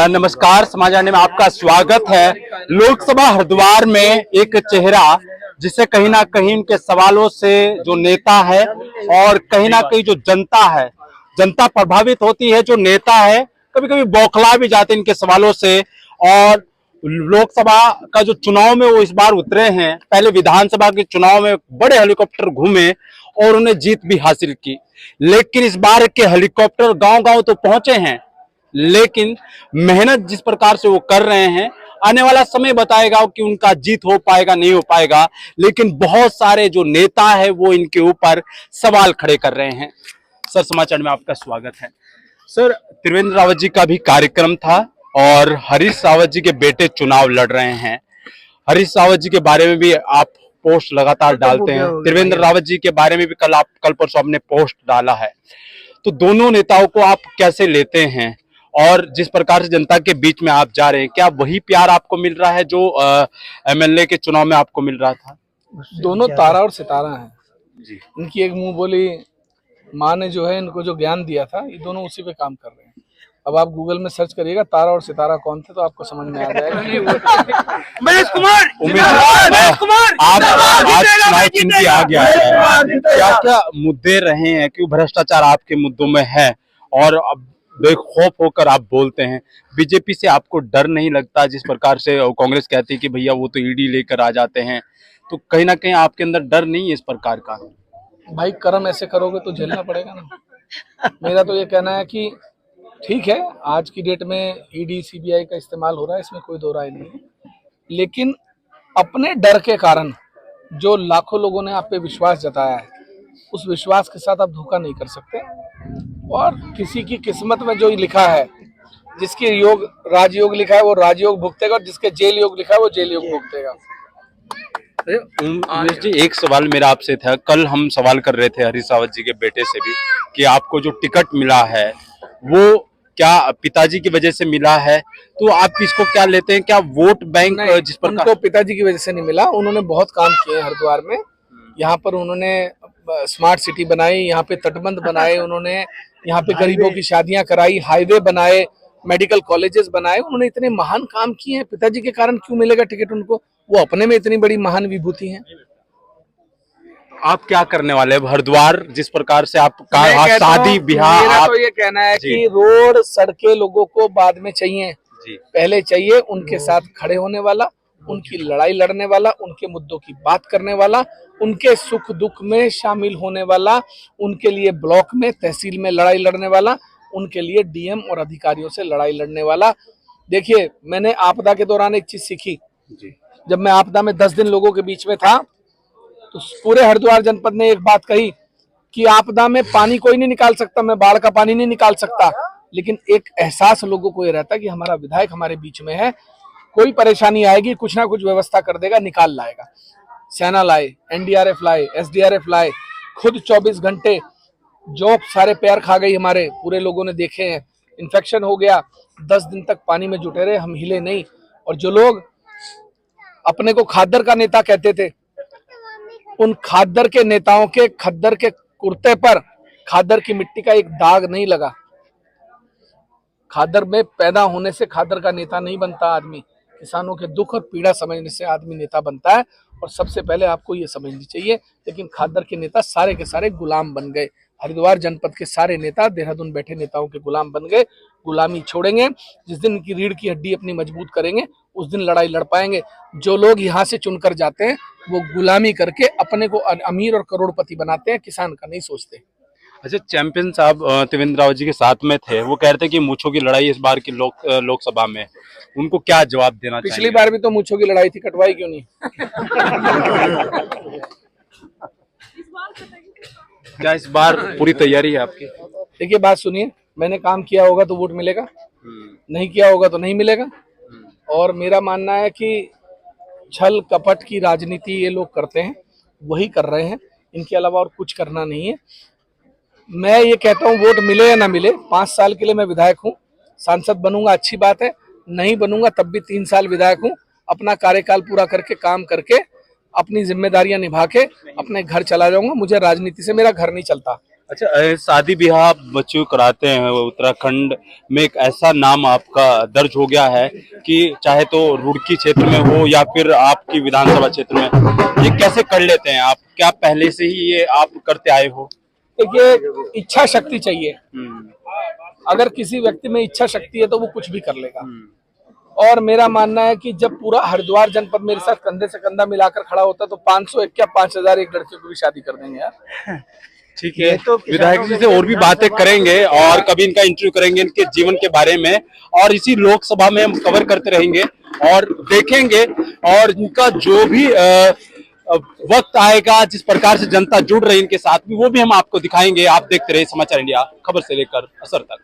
नमस्कार, समाचार में आपका स्वागत है। लोकसभा हरिद्वार में एक चेहरा जिसे कहीं ना कहीं उनके सवालों से जो नेता है और कहीं ना कहीं जो जनता है, जनता प्रभावित होती है। जो नेता है कभी कभी बौखला भी जाते हैं इनके सवालों से। और लोकसभा का जो चुनाव में वो इस बार उतरे हैं, पहले विधानसभा के चुनाव में बड़े हेलीकॉप्टर घूमे और उन्हें जीत भी हासिल की। लेकिन इस बार के हेलीकॉप्टर गांव गांव तो पहुंचे हैं, लेकिन मेहनत जिस प्रकार से वो कर रहे हैं, आने वाला समय बताएगा कि उनका जीत हो पाएगा नहीं हो पाएगा। लेकिन बहुत सारे जो नेता है वो इनके ऊपर सवाल खड़े कर रहे हैं। सर, समाचार में आपका स्वागत है। सर, त्रिवेंद्र रावत जी का भी कार्यक्रम था और हरीश रावत जी के बेटे चुनाव लड़ रहे हैं। हरीश रावत जी के बारे में भी आप पोस्ट लगातार डालते हैं, त्रिवेंद्र रावत जी के बारे में भी कल परसों आपने पोस्ट डाला है। तो दोनों नेताओं को आप कैसे लेते हैं और जिस प्रकार से जनता के बीच में आप जा रहे हैं, क्या वही प्यार आपको मिल रहा है जो एमएलए के चुनाव में आपको मिल रहा था? दोनों तारा और सितारा हैं जी। इनकी एक मुंह बोली माँ ने जो है इनको जो ज्ञान दिया था, ये दोनों उसी पे काम कर रहे हैं। अब आप गूगल में सर्च करिएगा तारा और सितारा कौन थे तो आपको समझ में आ जाएगा। महेश कुमार, आप आज चुनाव चिन्ह आ गया है, क्या क्या मुद्दे रहे हैं कि भ्रष्टाचार आपके मुद्दों में है और अब बेखौफ होकर आप बोलते हैं? बीजेपी से आपको डर नहीं लगता? जिस प्रकार से कांग्रेस कहती है कि भैया वो तो ईडी लेकर आ जाते हैं, तो कहीं ना कहीं आपके अंदर डर नहीं है इस प्रकार का? भाई कर्म ऐसे करोगे तो झेलना पड़ेगा ना। मेरा तो ये कहना है कि ठीक है, आज की डेट में ईडी सीबीआई का इस्तेमाल हो रहा है, इसमें कोई दो राय नहीं है, लेकिन अपने डर के कारण जो लाखों लोगों ने आप पे विश्वास जताया है, उस विश्वास के साथ आप धोखा नहीं कर सकते। और किसी की किस्मत में जो लिखा है, जिसकी योग राजयोग लिखा है वो राजयोग भुगतेगा, और जिसके जेल योग लिखा है वो जेल योग भुगतेगा। उमेश जी, एक सवाल मेरा आपसे था। कल हम सवाल कर रहे थे हरीश रावत जी के बेटे से भी कि आपको जो टिकट मिला है वो क्या पिताजी की वजह से मिला है, तो आप इसको क्या लेते हैं? क्या वोट बैंक जिस पर उनको पिताजी की वजह से नहीं मिला। उन्होंने बहुत काम किए हरिद्वार में। यहाँ पर उन्होंने स्मार्ट सिटी बनाई, यहाँ पे तटबंध बनाए, उन्होंने यहाँ पे गरीबों की शादियां कराई, हाईवे बनाए, मेडिकल कॉलेजेस बनाए। उन्होंने इतने महान काम किए हैं, पिताजी के कारण क्यों मिलेगा टिकट उनको? वो अपने में इतनी बड़ी महान विभूति हैं। आप क्या करने वाले हैं हरिद्वार जिस प्रकार से आप शादी ब्याह? मेरा तो ये कहना है कि रोड सड़कें लोगों को बाद में चाहिए, पहले चाहिए उनके साथ खड़े होने वाला, उनकी लड़ाई लड़ने वाला, उनके मुद्दों की बात करने वाला, उनके सुख दुख में शामिल होने वाला, उनके लिए ब्लॉक में तहसील में लड़ाई लड़ने वाला, उनके लिए डीएम और अधिकारियों से लड़ाई लड़ने वाला। देखिए, मैंने आपदा के दौरान एक चीज सीखी। जब मैं आपदा में 10 दिन लोगों के बीच में था तो पूरे हरिद्वार जनपद ने एक बात कही कि आपदा में पानी कोई नहीं निकाल सकता, मैं बाढ़ का पानी नहीं निकाल सकता, लेकिन एक एहसास लोगों को ये रहता कि हमारा विधायक हमारे बीच में है, कोई परेशानी आएगी कुछ ना कुछ व्यवस्था कर देगा, निकाल लाएगा। सेना लाए, एनडीआरएफ लाए, एसडीआरएफ लाए, खुद 24 घंटे जोक सारे पैर खा गई हमारे, पूरे लोगों ने देखे हैं। इन्फेक्शन हो गया, 10 दिन तक पानी में जुटे रहे, हम हिले नहीं। और जो लोग अपने को खादर का नेता कहते थे, उन खादर के नेताओं के खद्दर के कुर्ते पर खादर की मिट्टी का एक दाग नहीं लगा। खादर में पैदा होने से खादर का नेता नहीं बनता आदमी, किसानों के दुख और पीड़ा समझने से आदमी नेता बनता है। और सबसे पहले आपको ये समझनी चाहिए। लेकिन खादर के नेता सारे के सारे गुलाम बन गए। हरिद्वार जनपद के सारे नेता देहरादून बैठे नेताओं के गुलाम बन गए। गुलामी छोड़ेंगे, जिस दिन इनकी रीढ़ की हड्डी अपनी मजबूत करेंगे उस दिन लड़ाई लड़ पाएंगे। जो लोग यहाँ से चुनकर जाते हैं वो गुलामी करके अपने को अमीर और करोड़पति बनाते हैं, किसान का नहीं सोचते। अच्छा, चैंपियन साहब त्रिवेंद्र रावत जी के साथ में थे, वो कह रहे थे कि मूंछों की लड़ाई इस बार की लोकसभा में, उनको क्या जवाब देना चाहिए? पिछली बार भी तो मूंछों की लड़ाई थी, कटवाई क्यों नहीं? क्या इस बार पूरी तैयारी है आपकी? देखिए, बात सुनिए, मैंने काम किया होगा तो वोट मिलेगा, नहीं किया होगा तो नहीं मिलेगा। और मेरा मानना है कि छल कपट की राजनीति ये लोग करते हैं, वही कर रहे हैं, इनके अलावा और कुछ करना नहीं है। मैं ये कहता हूँ, वोट मिले या ना मिले, 5 साल के लिए मैं विधायक हूँ। सांसद बनूंगा अच्छी बात है, नहीं बनूंगा तब भी 3 साल विधायक हूँ। अपना कार्यकाल पूरा करके, काम करके, अपनी जिम्मेदारियां निभा के अपने घर चला जाऊंगा। मुझे राजनीति से मेरा घर नहीं चलता। अच्छा, शादी ब्याह बच्चों को कराते हैं उत्तराखंड में, एक ऐसा नाम आपका दर्ज हो गया है कि चाहे तो रुड़की क्षेत्र में हो या फिर आपकी विधानसभा क्षेत्र में, ये कैसे कर लेते हैं आप? क्या पहले से ही ये आप करते आए हो? देखिए, इच्छा शक्ति चाहिए। अगर किसी व्यक्ति में इच्छा शक्ति है तो वो कुछ भी कर लेगा। और मेरा मानना है कि जब पूरा हरिद्वार जनपद मेरे साथ कंधे से कंधा मिलाकर खड़ा होता तो 500 क्या 5000 एक लड़के को भी शादी कर देंगे यार। ठीक है, तो विधायक जी से और भी बातें करेंगे और कभी इनका इंटरव्यू करेंगे, इनके जीवन के बारे में, और इसी लोकसभा में हम कवर करते रहेंगे और देखेंगे। और इनका जो भी वक्त आएगा, जिस प्रकार से जनता जुड़ रही है इनके साथ भी, वो भी हम आपको दिखाएंगे। आप देखते रहिए समाचार इंडिया, खबर से लेकर असर तक।